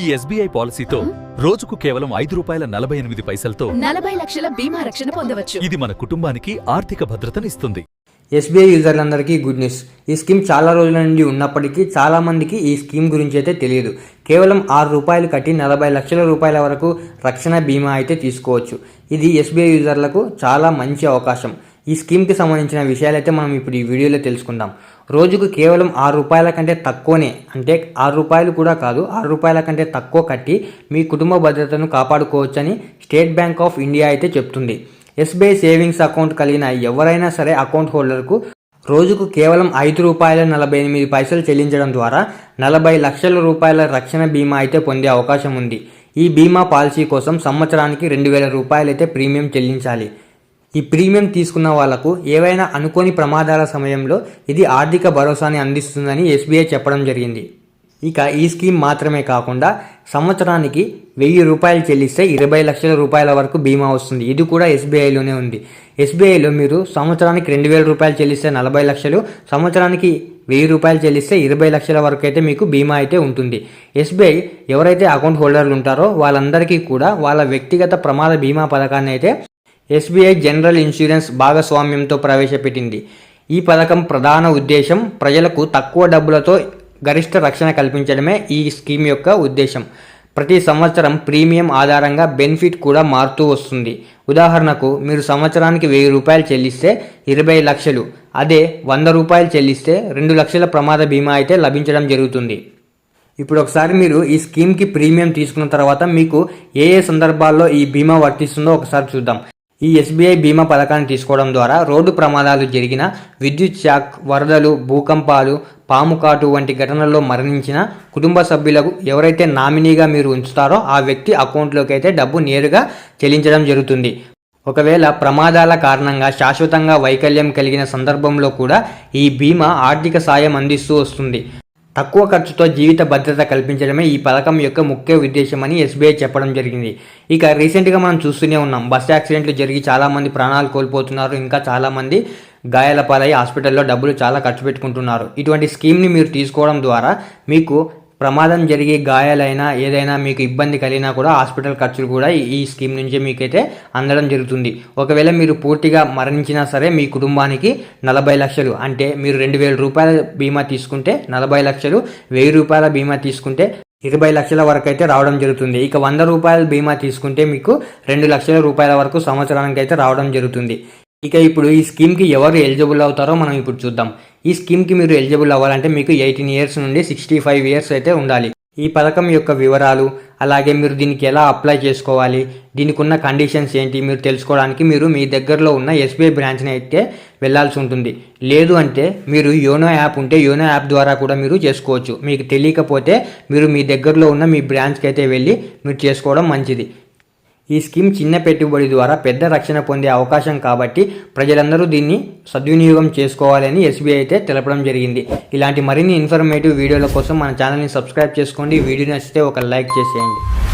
ఈ ఎస్బీఐ పాలసీతో రోజుకు కేవలం ₹5.48 40 లక్షల బీమా రక్షణ పొందవచ్చు. ఇది మన కుటుంబానికి ఆర్థిక భద్రతనిస్తుంది. ఎస్బీఐ యూజర్లందరికీ గుడ్ న్యూస్. ఈ స్కీమ్ చాలా రోజుల నుండి ఉన్నప్పటికీ చాలా మందికి ఈ స్కీమ్ గురించి అయితే తెలియదు. కేవలం ₹6 కట్టి 40 లక్షల రూపాయల వరకు రక్షణ బీమా అయితే తీసుకోవచ్చు. ఇది ఎస్బీఐ యూజర్లకు చాలా మంచి అవకాశం. ఈ స్కీమ్కి సంబంధించిన విషయాలైతే మనం ఇప్పుడు ఈ వీడియోలో తెలుసుకుందాం. రోజుకు కేవలం ₹6 కంటే తక్కువనే, అంటే ₹6 కూడా కాదు, ₹6 కంటే తక్కువ కట్టి మీ కుటుంబ భద్రతను కాపాడుకోవచ్చని స్టేట్ బ్యాంక్ ఆఫ్ ఇండియా అయితే చెప్తుంది. ఎస్బీఐ సేవింగ్స్ అకౌంట్ కలిగిన ఎవరైనా సరే అకౌంట్ హోల్డర్కు రోజుకు కేవలం ₹5.48 చెల్లించడం ద్వారా 40 లక్షల రూపాయల రక్షణ బీమా అయితే పొందే అవకాశం ఉంది. ఈ బీమా పాలసీ కోసం సంవత్సరానికి ₹2,000 అయితే ప్రీమియం చెల్లించాలి. ఈ ప్రీమియం తీసుకున్న వాళ్లకు ఏవైనా అనుకోని ప్రమాదాల సమయంలో ఇది ఆర్థిక భరోసాని అందిస్తుందని ఎస్బీఐ చెప్పడం జరిగింది. ఇక ఈ స్కీమ్ మాత్రమే కాకుండా సంవత్సరానికి ₹1,000 చెల్లిస్తే 20 లక్షల రూపాయల వరకు బీమా వస్తుంది. ఇది కూడా ఎస్బీఐలోనే ఉంది. ఎస్బీఐలో మీరు సంవత్సరానికి ₹2,000 చెల్లిస్తే 40 లక్షలు, సంవత్సరానికి ₹1,000 చెల్లిస్తే 20 లక్షల వరకు అయితే మీకు బీమా అయితే ఉంటుంది. ఎస్బీఐ ఎవరైతే అకౌంట్ హోల్డర్లు ఉంటారో వాళ్ళందరికీ కూడా వాళ్ళ వ్యక్తిగత ప్రమాద బీమా పథకాన్ని అయితే ఎస్బీఐ జనరల్ ఇన్సూరెన్స్ భాగస్వామ్యంతో ప్రవేశపెట్టింది. ఈ పథకం ప్రధాన ఉద్దేశం ప్రజలకు తక్కువ డబ్బులతో గరిష్ట రక్షణ కల్పించడమే ఈ స్కీమ్ యొక్క ఉద్దేశం. ప్రతి సంవత్సరం ప్రీమియం ఆధారంగా బెనిఫిట్ కూడా మారుతూ వస్తుంది. ఉదాహరణకు మీరు సంవత్సరానికి ₹1,000 చెల్లిస్తే 20 లక్షలు, అదే ₹100 చెల్లిస్తే 2 లక్షల ప్రమాద బీమా అయితే లభించడం జరుగుతుంది. ఇప్పుడు ఒకసారి మీరు ఈ స్కీమ్కి ప్రీమియం తీసుకున్న తర్వాత మీకు ఏ సందర్భాల్లో ఈ బీమా వర్తిస్తుందో ఒకసారి చూద్దాం. ఈ ఎస్బీఐ బీమా పథకాన్ని తీసుకోవడం ద్వారా రోడ్డు ప్రమాదాలు జరిగిన, విద్యుత్ షాక్, వరదలు, భూకంపాలు, పాము కాటు వంటి ఘటనల్లో మరణించిన కుటుంబ సభ్యులకు ఎవరైతే నామినీగా మీరు ఉంచుతారో ఆ వ్యక్తి అకౌంట్లోకి అయితే డబ్బు నేరుగా చెల్లించడం జరుగుతుంది. ఒకవేళ ప్రమాదాల కారణంగా శాశ్వతంగా వైకల్యం కలిగిన సందర్భంలో కూడా ఈ బీమా ఆర్థిక సాయం అందిస్తూ వస్తుంది. తక్కువ ఖర్చుతో జీవిత భద్రత కల్పించడమే ఈ పథకం యొక్క ముఖ్య ఉద్దేశమని ఎస్బీఐ చెప్పడం జరిగింది. ఇక రీసెంట్గా మనం చూస్తూనే ఉన్నాం, బస్సు యాక్సిడెంట్లు జరిగి చాలామంది ప్రాణాలు కోల్పోతున్నారు, ఇంకా చాలామంది గాయాల పాలై హాస్పిటల్లో డబ్బులు చాలా ఖర్చు పెట్టుకుంటున్నారు. ఇటువంటి స్కీమ్ని మీరు తీసుకోవడం ద్వారా మీకు ప్రమాదం జరిగి గాయాలైనా ఏదైనా మీకు ఇబ్బంది కలిగినా కూడా హాస్పిటల్ ఖర్చులు కూడా ఈ స్కీమ్ నుంచే మీకైతే అందడం జరుగుతుంది. ఒకవేళ మీరు పూర్తిగా మరణించినా సరే మీ కుటుంబానికి 40 లక్షలు, అంటే మీరు ₹2,000 బీమా తీసుకుంటే 40 లక్షలు, ₹1,000 బీమా తీసుకుంటే 20 లక్షల వరకు అయితే రావడం జరుగుతుంది. ఇక ₹100 బీమా తీసుకుంటే మీకు 2 లక్షల రూపాయల వరకు సంవత్సరానికి అయితే రావడం జరుగుతుంది. ఇక ఇప్పుడు ఈ స్కీమ్కి ఎవరు ఎలిజిబుల్ అవుతారో మనం ఇప్పుడు చూద్దాం. ఈ స్కీమ్కి మీరు ఎలిజిబుల్ అవ్వాలంటే మీకు 18 ఇయర్స్ నుండి 65 ఇయర్స్ అయితే ఉండాలి. ఈ పథకం యొక్క వివరాలు, అలాగే మీరు దీనికి ఎలా అప్లై చేసుకోవాలి, దీనికి ఉన్న కండిషన్స్ ఏంటి మీరు తెలుసుకోవడానికి మీరు మీ దగ్గరలో ఉన్న ఎస్బీఐ బ్రాంచ్ని అయితే వెళ్లాల్సి ఉంటుంది. లేదు అంటే మీరు యోనో యాప్ ఉంటే యోనో యాప్ ద్వారా కూడా మీరు చేసుకోవచ్చు. మీకు తెలియకపోతే మీరు మీ దగ్గరలో ఉన్న మీ బ్రాంచ్కి అయితే వెళ్ళి మీరు చేసుకోవడం మంచిది. ఈ స్కీమ్ చిన్న పెట్టుబడి ద్వారా పెద్ద రక్షణ పొందే అవకాశం కాబట్టి ప్రజలందరూ దీన్ని సద్వినియోగం చేసుకోవాలని ఎస్బీఐ అయితే తెలపడం జరిగింది. ఇలాంటి మరిన్ని ఇన్ఫర్మేటివ్ వీడియోల కోసం మన ఛానల్ని సబ్స్క్రైబ్ చేసుకోండి. వీడియో నచ్చితే ఒక లైక్ చేసేయండి.